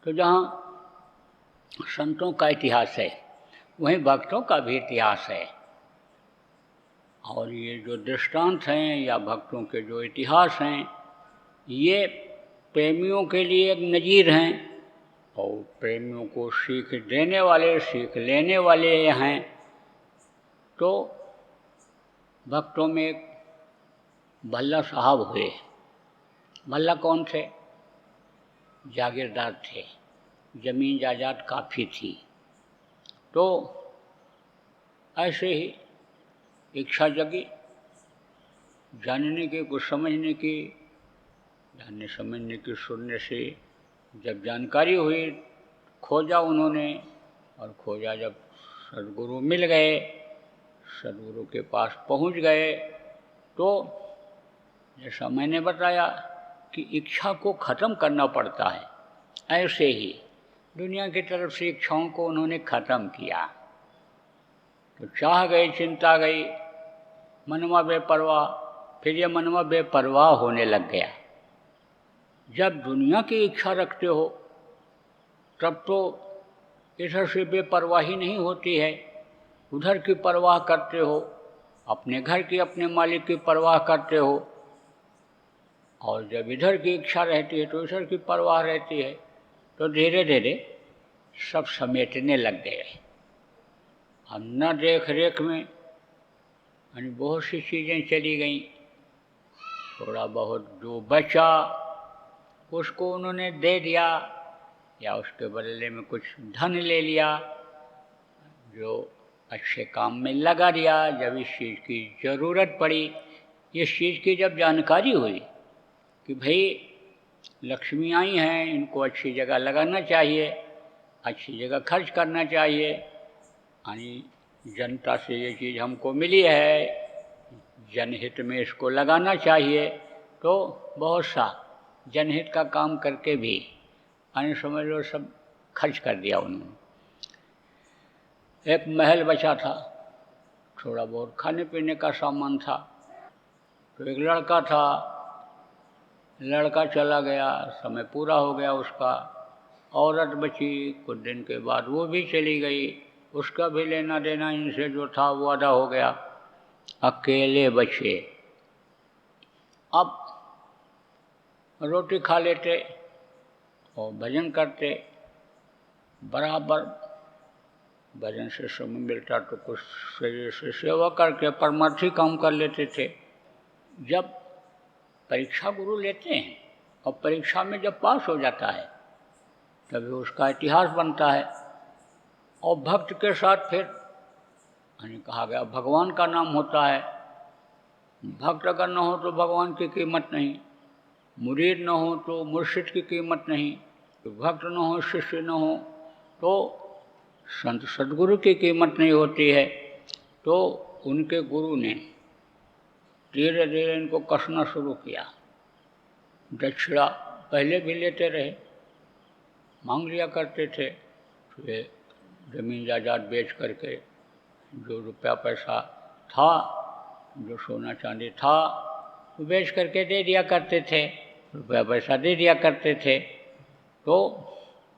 तो जहाँ संतों का इतिहास है वहीं भक्तों का भी इतिहास है। और ये जो दृष्टांत हैं या भक्तों के जो इतिहास हैं ये प्रेमियों के लिए एक नज़ीर हैं और प्रेमियों को सीख देने वाले, सीख लेने वाले हैं। तो भक्तों में एक भल्ला साहब हुए। भल्ला कौन थे? जागीरदार थे, ज़मीन जायदाद काफ़ी थी। तो ऐसे ही इच्छा जगी जानने की, कुछ समझने की। जानने समझने की सुनने से जब जानकारी हुई, खोजा उन्होंने, और खोजा जब सद्गुरु मिल गए, सद्गुरु के पास पहुंच गए, तो जैसा मैंने बताया कि इच्छा को ख़त्म करना पड़ता है, ऐसे ही दुनिया की तरफ से इच्छाओं को उन्होंने ख़त्म किया। तो चाह गई, चिंता गई, मनवा बेपरवाह। फिर ये मनवा बेपरवाह होने लग गया। जब दुनिया की इच्छा रखते हो तब तो इधर से बेपरवाही नहीं होती है, उधर की परवाह करते हो, अपने घर की, अपने मालिक की परवाह करते हो। और जब इधर की इच्छा रहती है तो इधर की परवाह रहती है। तो धीरे धीरे सब समेटने लग गए। अब न देख रेख में यानी बहुत सी चीज़ें चली गईं। थोड़ा बहुत जो बचा उसको उन्होंने दे दिया या उसके बदले में कुछ धन ले लिया, जो अच्छे काम में लगा दिया। जब इस चीज़ की ज़रूरत पड़ी, इस चीज़ की जब जानकारी हुई कि भाई लक्ष्मी आई हैं, इनको अच्छी जगह लगाना चाहिए, अच्छी जगह खर्च करना चाहिए, यानी जनता से ये चीज़ हमको मिली है, जनहित में इसको लगाना चाहिए। तो बहुत सा जनहित का काम करके भी यानी समझ लो सब खर्च कर दिया उन्होंने। एक महल बचा था, थोड़ा बहुत खाने पीने का सामान था। तो एक लड़का था, लड़का चला गया, समय पूरा हो गया उसका। औरत बची, कुछ दिन के बाद वो भी चली गई, उसका भी लेना देना इनसे जो था वो आधा हो गया। अकेले बचे। अब रोटी खा लेते और भजन करते, बराबर भजन से समय मिलता तो कुछ शरीर से सेवा करके परमार्थी काम कर लेते थे। जब परीक्षा गुरु लेते हैं और परीक्षा में जब पास हो जाता है तभी उसका इतिहास बनता है। और भक्त के साथ फिर यानी कहा गया भगवान का नाम होता है। भक्त अगर न हो तो भगवान की कीमत नहीं, मुरीद न हो तो मुर्शिद की कीमत नहीं, भक्त न हो, शिष्य न हो तो संत सद्गुरु की कीमत नहीं होती है। तो उनके गुरु ने धीरे धीरे इनको कसना शुरू किया। दक्षिणा पहले भी लेते रहे, मांग लिया करते थे। फिर ज़मीन जायदाद बेच करके जो रुपया पैसा था, जो सोना चांदी था, वो बेच करके दे दिया करते थे, रुपया पैसा दे दिया करते थे। तो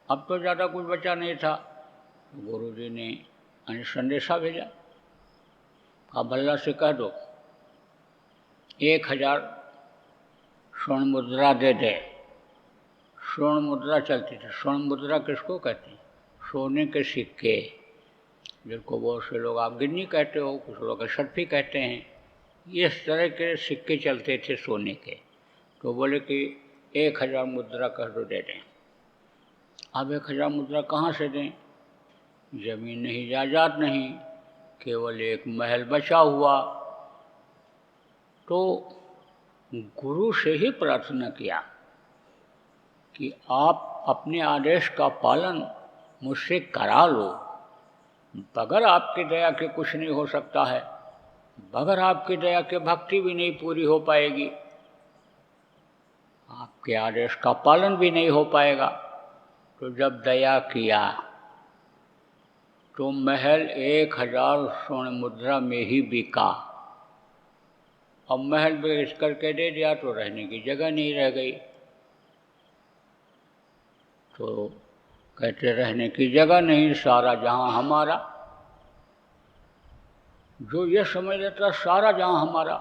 अब तो ज़्यादा कुछ बचा नहीं था। गुरु जी ने यानी संदेशा भेजा, अब भल्ला से कह दो 1000 स्वर्ण मुद्रा दे दे। स्वर्ण मुद्रा चलती थी। स्वर्ण मुद्रा किसको कहते हैं? सोने के सिक्के, जिनको बहुत से लोग आप गिन्नी कहते हो, कुछ लोग अशर्फी कहते हैं। इस तरह के सिक्के चलते थे सोने के। तो बोले कि 1000 मुद्रा कह दो दे दें। अब 1000 मुद्रा कहाँ से दें? जमीन नहीं, जायदाद नहीं, केवल एक महल बचा हुआ। तो गुरु से ही प्रार्थना किया कि आप अपने आदेश का पालन मुझसे करा लो। बगैर आपकी दया के कुछ नहीं हो सकता है, बगैर आपकी दया के भक्ति भी नहीं पूरी हो पाएगी, आपके आदेश का पालन भी नहीं हो पाएगा। तो जब दया किया तो महल 1000 स्वर्ण मुद्रा में ही बिका। अब महल बेच करके दे दिया तो रहने की जगह नहीं रह गई। तो कहते रहने की जगह नहीं, सारा जहां हमारा। जो ये समझ लेता सारा जहां हमारा,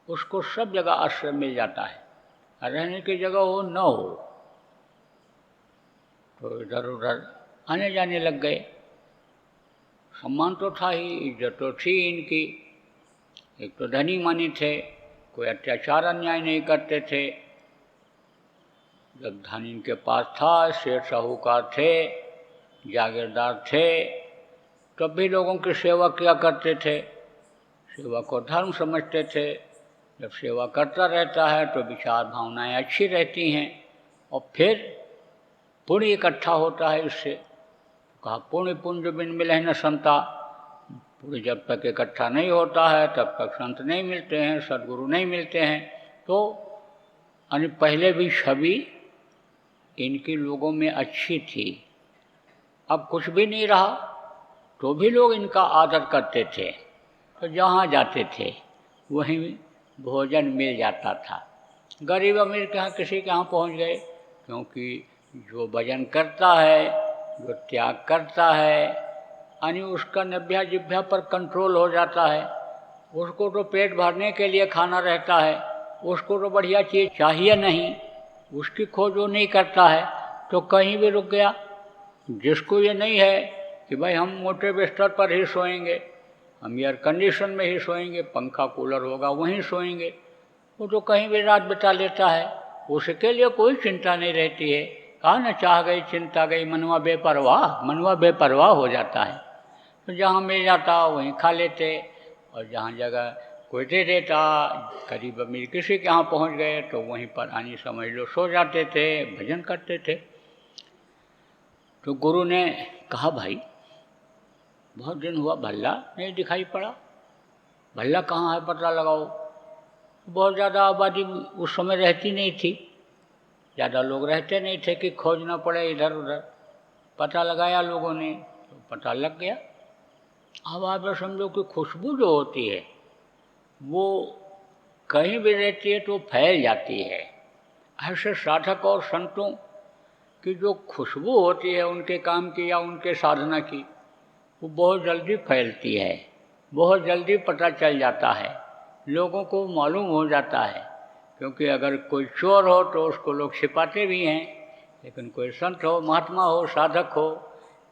उसको सब जगह आश्रय मिल जाता है। रहने की जगह हो न हो तो इधर उधर आने जाने लग गए। सम्मान तो था ही, इज्जत तो थी इनकी। एक तो धनी मानी थे, कोई अत्याचार अन्याय नहीं करते थे। जब धन इनके पास था, सेठ साहूकार थे, जागीरदार थे, तब भी लोगों की सेवा किया करते थे। सेवा को धर्म समझते थे। जब सेवा करता रहता है तो विचार भावनाएं अच्छी रहती हैं और फिर पुण्य इकट्ठा होता है इससे। कहा पुण्य पुंज बिन मिले न संता। पुण्य जब तक इकट्ठा नहीं होता है तब तक संत नहीं मिलते हैं, सद्गुरु नहीं मिलते हैं। तो पहले भी छवि इनकी लोगों में अच्छी थी। अब कुछ भी नहीं रहा तो भी लोग इनका आदर करते थे। तो जहाँ जाते थे वहीं भोजन मिल जाता था। गरीब अमीर के यहाँ किसी के यहाँ पहुँच गए, क्योंकि जो भजन करता है, जो त्याग करता है, यानी उसका नभ्या जिभ्या पर कंट्रोल हो जाता है। उसको तो पेट भरने के लिए खाना रहता है, उसको तो बढ़िया चीज़ चाहिए नहीं, उसकी खोज वो नहीं करता है, तो कहीं भी रुक गया। जिसको ये नहीं है कि भाई हम मोटे बिस्तर पर ही सोएंगे, हम एयर कंडीशन में ही सोएंगे, पंखा कूलर होगा वहीं सोएंगे, वो तो कहीं भी रात बिता लेता है। उसके लिए कोई चिंता नहीं रहती है। कहा न चाह गई चिंता गई, मनवा बेपरवाह हो जाता है। तो जहाँ मिल जाता वहीं खा लेते, और जहाँ जगह कोई दे देता, गरीब अमीर किसी के यहाँ पहुँच गए तो वहीं पर आनी समझ लो सो जाते थे, भजन करते थे। तो गुरु ने कहा भाई बहुत दिन हुआ भल्ला नहीं दिखाई पड़ा, भल्ला कहाँ है पता लगाओ। बहुत ज़्यादा आबादी उस समय रहती नहीं थी, ज़्यादा लोग रहते नहीं थे कि खोजना पड़े इधर उधर। पता लगाया लोगों ने तो पता लग गया। अब आप समझो कि खुशबू जो होती है वो कहीं भी रहती है तो फैल जाती है। ऐसे साधक और संतों की जो खुशबू होती है उनके काम की या उनके साधना की, वो बहुत जल्दी फैलती है, बहुत जल्दी पता चल जाता है, लोगों को मालूम हो जाता है। क्योंकि अगर कोई चोर हो तो उसको लोग छिपाते भी हैं, लेकिन कोई संत हो, महात्मा हो, साधक हो,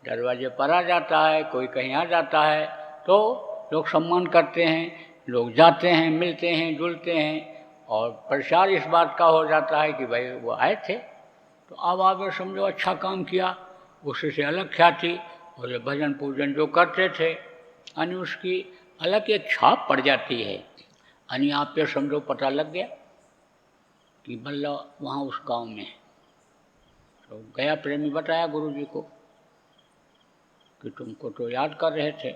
दरवाजे पर आ जाता है, कोई कहीं आ जाता है तो लोग सम्मान करते हैं, लोग जाते हैं, मिलते हैं, जुलते हैं, और प्रचार इस बात का हो जाता है कि भाई वो आए थे। तो अब आप समझो अच्छा काम किया, उससे अलग ख्याति, और ये भजन पूजन जो करते थे यानी उसकी अलग एक छाप पड़ जाती है। यानी आप पे समझो पता लग गया कि बल्ला वहाँ उस गांव में। तो गया प्रेमी बताया गुरु जी को कि तुमको तो याद कर रहे थे,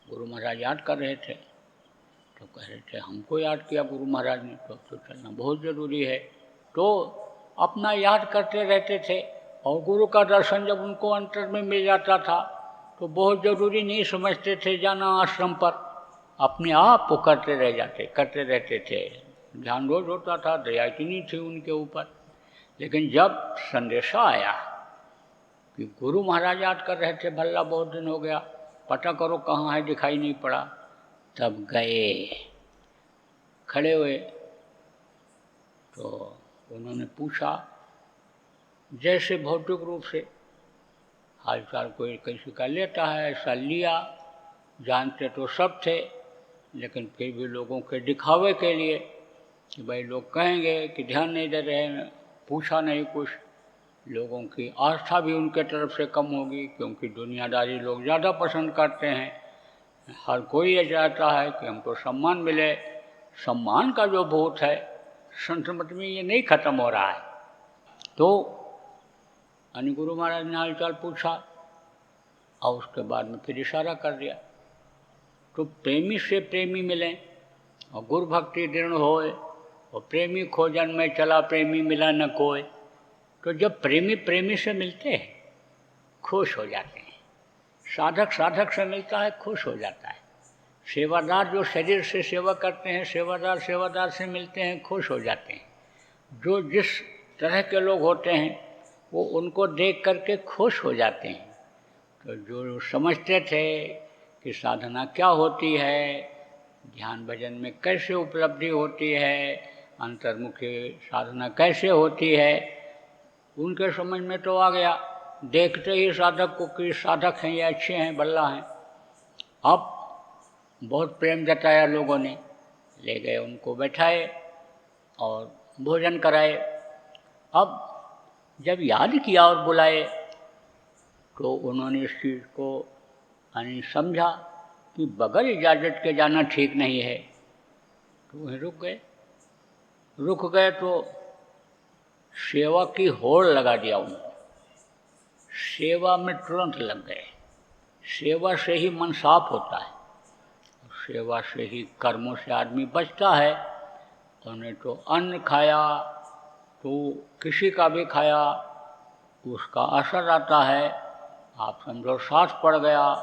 गुरु महाराज याद कर रहे थे। तो कह रहे थे हमको याद किया गुरु महाराज ने, तो चलना बहुत ज़रूरी है। तो अपना याद करते रहते थे, और गुरु का दर्शन जब उनको अंतर में मिल जाता था तो बहुत ज़रूरी नहीं समझते थे जाना आश्रम पर, अपने आप वो करते रहते थे। ध्यान रोज होता था, दया इतनी थी उनके ऊपर। लेकिन जब संदेशा आया कि गुरु महाराज याद कर रहे थे, भल्ला बहुत दिन हो गया, पता करो कहाँ है, दिखाई नहीं पड़ा, तब गए, खड़े हुए तो उन्होंने पूछा जैसे भौतिक रूप से हालचाल कोई किसी का लेता है, ऐसा लिया। जानते तो सब थे, लेकिन फिर भी लोगों के दिखावे के लिए कि भाई लोग कहेंगे कि ध्यान नहीं दे रहे हैं, पूछा नहीं कुछ, लोगों की आस्था भी उनके तरफ से कम होगी, क्योंकि दुनियादारी लोग ज़्यादा पसंद करते हैं। हर कोई ये चाहता है कि हमको सम्मान मिले। सम्मान का जो भूत है संत मत में ये नहीं खत्म हो रहा है। तो यानी गुरु महाराज ने हालचाल पूछा और उसके बाद में फिर इशारा कर दिया। तो प्रेमी से प्रेमी मिले और गुरु भक्ति दृढ़ होए, और प्रेमी खोजन में चला प्रेमी मिला न कोई। तो जब प्रेमी प्रेमी से मिलते हैं खुश हो जाते हैं, साधक साधक से मिलता है खुश हो जाता है, सेवादार जो शरीर से सेवा करते हैं सेवादार सेवादार से मिलते हैं खुश हो जाते हैं। जो जिस तरह के लोग होते हैं वो उनको देख करके खुश हो जाते हैं। तो जो समझते थे कि साधना क्या होती है, ध्यान भजन में कैसे उपलब्धि होती है, अंतर्मुखी साधना कैसे होती है, उनके समझ में तो आ गया। देखते ही साधक को कि साधक हैं ये अच्छे हैं, बल्ला हैं। अब बहुत प्रेम जताया लोगों ने, ले गए उनको बैठाए और भोजन कराए। अब जब याद किया और बुलाए तो उन्होंने इस चीज़ को यानी समझा कि बगैर इजाज़त के जाना ठीक नहीं है, तो वहीं रुक गए तो सेवा की होड़ लगा दिया उन्होंने। सेवा में तुरंत लग गए। सेवा से ही मन साफ होता है, सेवा से ही कर्मों से आदमी बचता है। उन्हें तो अन्न खाया तो किसी का भी खाया उसका असर आता है। आप समझो साथ पड़ गया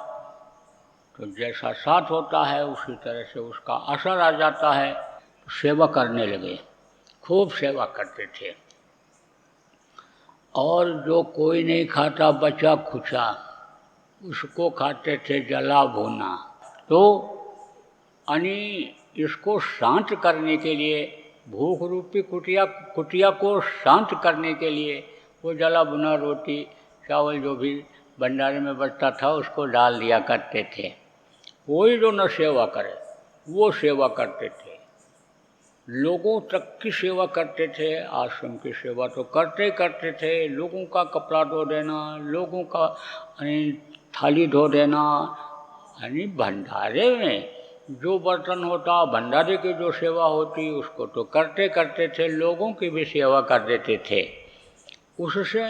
तो जैसा साथ होता है उसी तरह से उसका असर आ जाता है। तो सेवा करने लगे, खूब सेवा करते थे। और जो कोई नहीं खाता बचा खुचा उसको खाते थे जला भुना। तो यानी इसको शांत करने के लिए, भूख रूपी कुटिया को शांत करने के लिए वो जला भुना रोटी चावल जो भी भंडारे में बचता था उसको डाल दिया करते थे। कोई जो न सेवा करे वो सेवा करते थे। लोगों तक की सेवा करते थे, आश्रम की सेवा तो करते थे। लोगों का कपड़ा धो देना, लोगों का थाली धो देना, यानी भंडारे में जो बर्तन होता भंडारे की जो सेवा होती उसको तो करते थे, लोगों की भी सेवा कर देते थे। उससे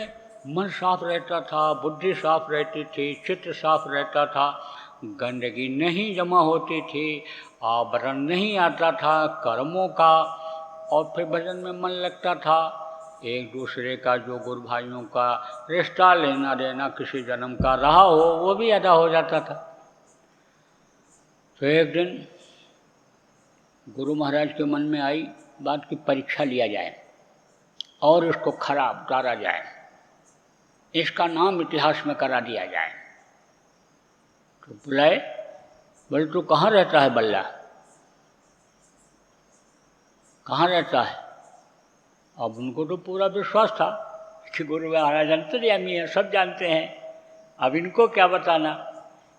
मन साफ रहता था, बुद्धि साफ रहती थी, चित्त साफ रहता था, गंदगी नहीं जमा होती थी, आवरण नहीं आता था कर्मों का, और फिर भजन में मन लगता था। एक दूसरे का जो गुरु भाइयों का रिश्ता लेना देना किसी जन्म का रहा हो वो भी अदा हो जाता था। तो एक दिन गुरु महाराज के मन में आई बात की परीक्षा लिया जाए और इसको खराब उतारा जाए, इसका नाम इतिहास में करा दिया जाए। तो बुलाए, बोले तू कहाँ रहता है बल्ला, कहाँ रहता है? अब उनको तो पूरा विश्वास था कि गुरु महाराज अंतर्यामी है, सब जानते हैं, अब इनको क्या बताना।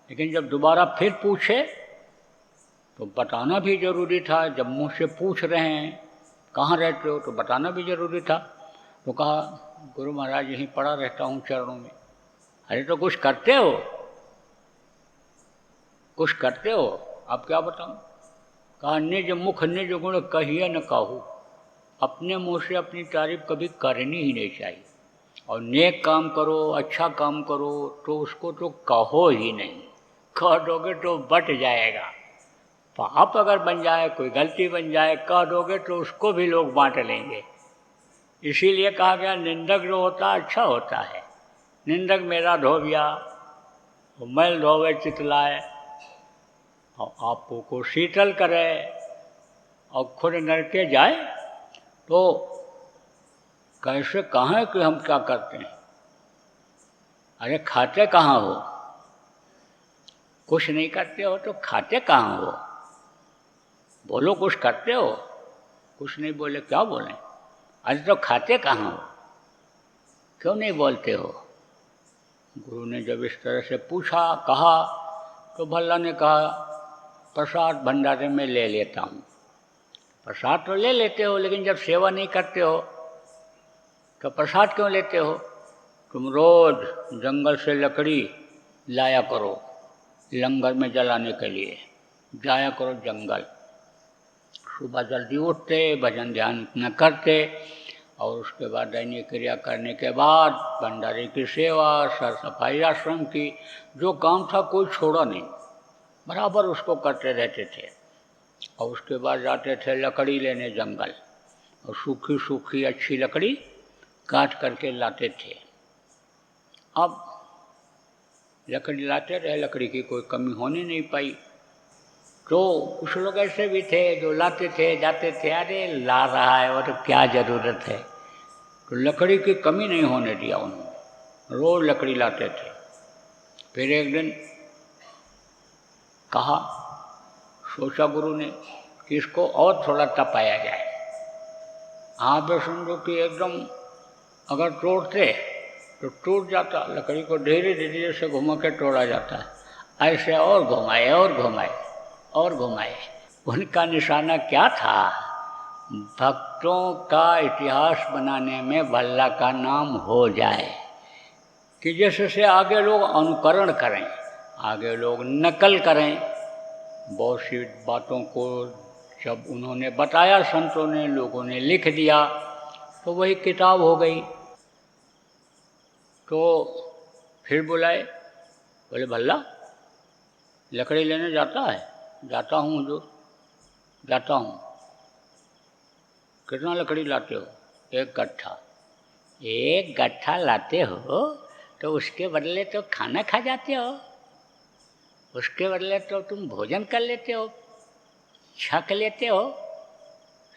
लेकिन जब दोबारा फिर पूछे तो बताना भी जरूरी था। जब मुँह से पूछ रहे हैं कहाँ रहते हो तो बताना भी जरूरी था। तो कहा गुरु महाराज यहीं पड़ा रहता हूँ चरणों में। अरे तो कुछ करते हो, कुछ करते हो? आप क्या बताऊँ? कहा निज मुख निज गुण कहिए न काहू। अपने मुँह से अपनी तारीफ कभी करनी ही नहीं चाहिए। और नेक काम करो, अच्छा काम करो तो उसको तो कहो ही नहीं, कह दोगे तो बट जाएगा। पाप अगर बन जाए, कोई गलती बन जाए, कह दोगे तो उसको भी लोग बांट लेंगे। इसीलिए कहा गया निंदक जो होता है अच्छा होता है। निंदक मेरा धोबिया मैल धोवे चितलाए, और आपको को शीतल करे और खुद नरके जाए तो कैसे कहें कि हम क्या करते हैं? अरे खाते कहाँ हो? कुछ नहीं करते हो तो खाते कहाँ हो? बोलो कुछ करते हो, कुछ नहीं बोले क्या बोलें? अरे तो खाते कहाँ हो, क्यों नहीं बोलते हो? गुरु ने जब इस तरह से पूछा कहा तो भल्ला ने कहा प्रसाद भंडारे में ले लेता हूँ। प्रसाद तो ले लेते हो लेकिन जब सेवा नहीं करते हो तो प्रसाद क्यों लेते हो? तुम रोज जंगल से लकड़ी लाया करो लंगर में जलाने के लिए, जाया करो जंगल। सुबह जल्दी उठते, भजन ध्यान न करते और उसके बाद दैनिक क्रिया करने के बाद भंडारे की सेवा, सर सफाई आश्रम की, जो काम था कोई छोड़ा नहीं, बराबर उसको करते रहते थे। और उसके बाद जाते थे लकड़ी लेने जंगल, और सूखी सूखी अच्छी लकड़ी काट करके लाते थे। अब लकड़ी लाते रहे, लकड़ी की कोई कमी होने नहीं पाई। तो कुछ लोग ऐसे भी थे जो लाते थे जाते थे, अरे ला रहा है और क्या ज़रूरत है, तो लकड़ी की कमी नहीं होने दिया उन्होंने, रोज़ लकड़ी लाते थे। फिर एक दिन कहा, सोचा गुरु ने कि इसको और थोड़ा तपाया जाए। आप समझो कि एकदम अगर तोड़ते तो टूट जाता, लकड़ी को धीरे धीरे से घुमा के तोड़ा जाता है। ऐसे और घुमाए और घुमाए और घुमाए। उनका निशाना क्या था? भक्तों का इतिहास बनाने में भल्ला का नाम हो जाए, कि जैसे से आगे लोग अनुकरण करें, आगे लोग नकल करें। बहुत सी बातों को जब उन्होंने बताया, संतों ने, लोगों ने लिख दिया, तो वही किताब हो गई। तो फिर बुलाए, बोले भल्ला लकड़ी लेने जाता है? जाता हूँ हुजूर, जाता हूँ। कितना लकड़ी लाते हो? 1 गट्ठा। 1 गट्ठा लाते हो तो उसके बदले तो खाना खा जाते हो, उसके बदले तो तुम भोजन कर लेते हो, छक लेते हो।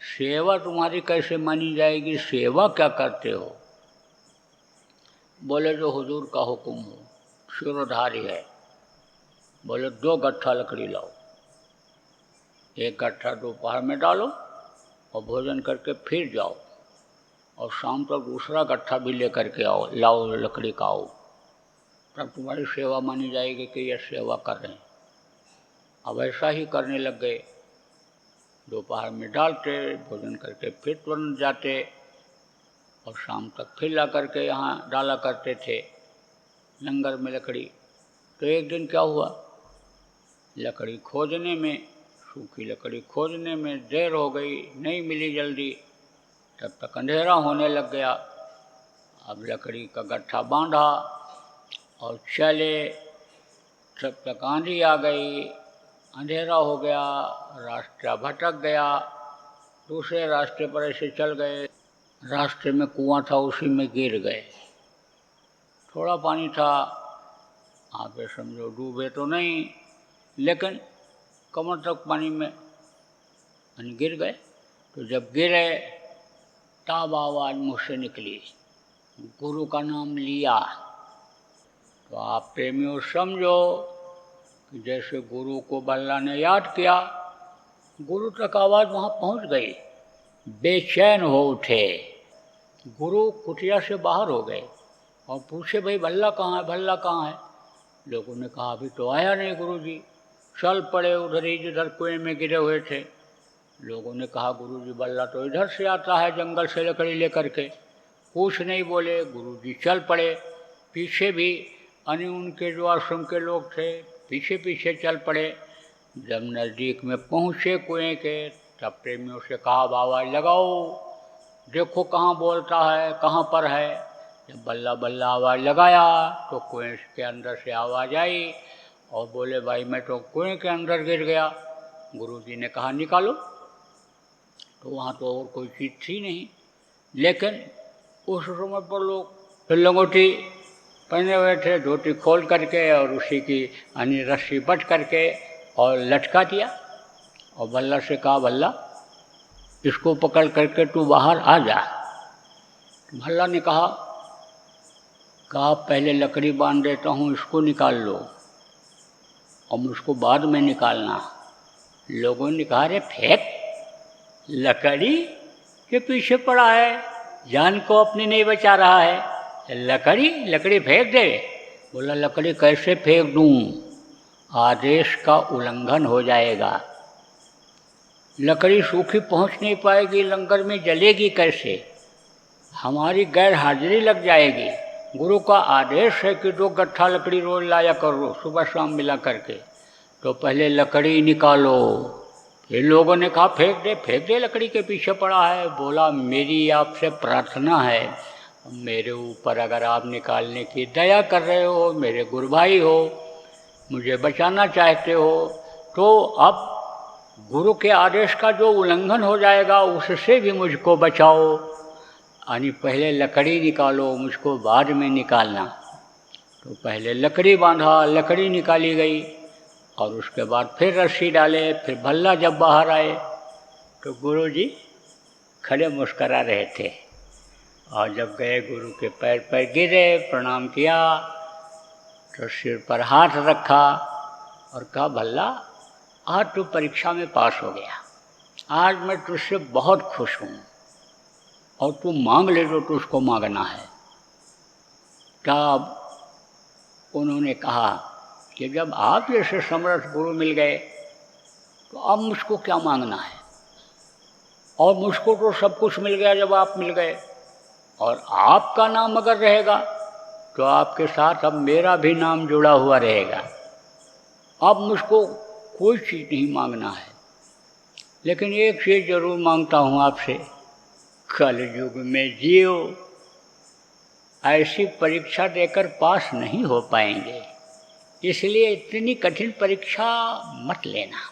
सेवा तुम्हारी कैसे मानी जाएगी? सेवा क्या करते हो? बोले जो हुजूर का हुक्म हो, शिरोधारी है। बोले 2 गट्ठा लकड़ी लाओ, 1 गट्ठा दोपहर में डालो और भोजन करके फिर जाओ, और शाम तक दूसरा गट्ठा भी लेकर के आओ, लाओ लकड़ी का आओ, तब तुम्हारी सेवा मानी जाएगी कि यह सेवा कर रहे हैं। अब ऐसा ही करने लग गए। दोपहर में डालते, भोजन करके फिर तुरंत जाते, और शाम तक फिर ला करके यहाँ डाला करते थे लंगर में लकड़ी। तो एक दिन क्या हुआ, लकड़ी खोजने में, सूखी लकड़ी खोजने में देर हो गई, नहीं मिली जल्दी। तब तक अंधेरा होने लग गया। अब लकड़ी का गट्ठा बांधा और चले, तब तक आंधी आ गई, अंधेरा हो गया, रास्ता भटक गया। दूसरे रास्ते पर ऐसे चल गए, रास्ते में कुआं था, उसी में गिर गए। थोड़ा पानी था, आप ये समझो डूबे तो नहीं, लेकिन कमर तक पानी में गिर गए। तो जब गिरे तब आवाज़ मुझसे निकली, गुरु का नाम लिया। तो आप प्रेमियों समझो कि जैसे गुरु को भल्ला ने याद किया, गुरु तक आवाज़ वहाँ पहुँच गई। बेचैन हो उठे, गुरु कुटिया से बाहर हो गए और पूछे, भाई भल्ला कहाँ है, भल्ला कहाँ है? लोगों ने कहा अभी तो आया नहीं गुरुजी। चल पड़े उधर ही जिधर कुएं में गिरे हुए थे। लोगों ने कहा गुरुजी भल्ला तो इधर से आता है, जंगल से लकड़ी लेकर के। कुछ नहीं बोले, गुरुजी चल पड़े। पीछे भी उनके जो आश्रम के लोग थे पीछे पीछे चल पड़े। जब नज़दीक में पहुँचे कुएं के, तब प्रेमियों से कहा आवाज़ लगाओ, देखो कहाँ बोलता है, कहाँ पर है। जब बल्ला बल्ला आवाज़ लगाया तो कुएं के अंदर से आवाज़ आई और बोले भाई मैं तो कुएं के अंदर गिर गया। गुरुजी ने कहा निकालो। तो वहाँ तो और कोई चीज़ थी नहीं, लेकिन उस समय पर लोग लंगोटी पहने हुए थे, धोती खोल करके और उसी की रस्सी बट करके और लटका दिया। और भल्ला से कहा भल्ला इसको पकड़ करके तू बाहर आ जा। भल्ला ने कहा पहले लकड़ी बांध देता हूँ, इसको निकाल लो और मुझको बाद में निकालना। लोगों ने कहा अरे फेंक, लकड़ी के पीछे पड़ा है, जान को अपनी नहीं बचा रहा है, लकड़ी फेंक दे। बोला लकड़ी कैसे फेंक दूँ, आदेश का उल्लंघन हो जाएगा, लकड़ी सूखी पहुंच नहीं पाएगी, लंगर में जलेगी कैसे, हमारी गैर हाजिरी लग जाएगी। गुरु का आदेश है कि 2 गट्ठा लकड़ी रोज लाया करो, सुबह शाम मिला करके। तो पहले लकड़ी निकालो। फिर लोगों ने कहा फेंक दे, लकड़ी के पीछे पड़ा है। बोला मेरी आपसे प्रार्थना है, मेरे ऊपर अगर आप निकालने की दया कर रहे हो, मेरे गुरु भाई हो, मुझे बचाना चाहते हो, तो अब गुरु के आदेश का जो उल्लंघन हो जाएगा उससे भी मुझको बचाओ। यानी पहले लकड़ी निकालो, मुझको बाद में निकालना। तो पहले लकड़ी बांधा, लकड़ी निकाली गई और उसके बाद फिर रस्सी डाले। फिर भल्ला जब बाहर आए तो गुरुजी खड़े मुस्करा रहे थे और जब गए गुरु के पैर पर गिरे, प्रणाम किया, तो सिर पर हाथ रखा और कहा, भल्ला आज तू परीक्षा में पास हो गया, आज मैं तुझसे बहुत खुश हूँ, और तू मांग ले जो तुझको मांगना है। तब उन्होंने कहा कि जब आप जैसे समर्थ गुरु मिल गए तो अब मुझको क्या मांगना है, और मुझको तो सब कुछ मिल गया जब आप मिल गए, और आपका नाम अगर रहेगा तो आपके साथ अब मेरा भी नाम जुड़ा हुआ रहेगा। अब मुझको कोई चीज़ नहीं मांगना है, लेकिन एक चीज़ जरूर मांगता हूँ आपसे, कलयुग में जियो, ऐसी परीक्षा देकर पास नहीं हो पाएंगे, इसलिए इतनी कठिन परीक्षा मत लेना।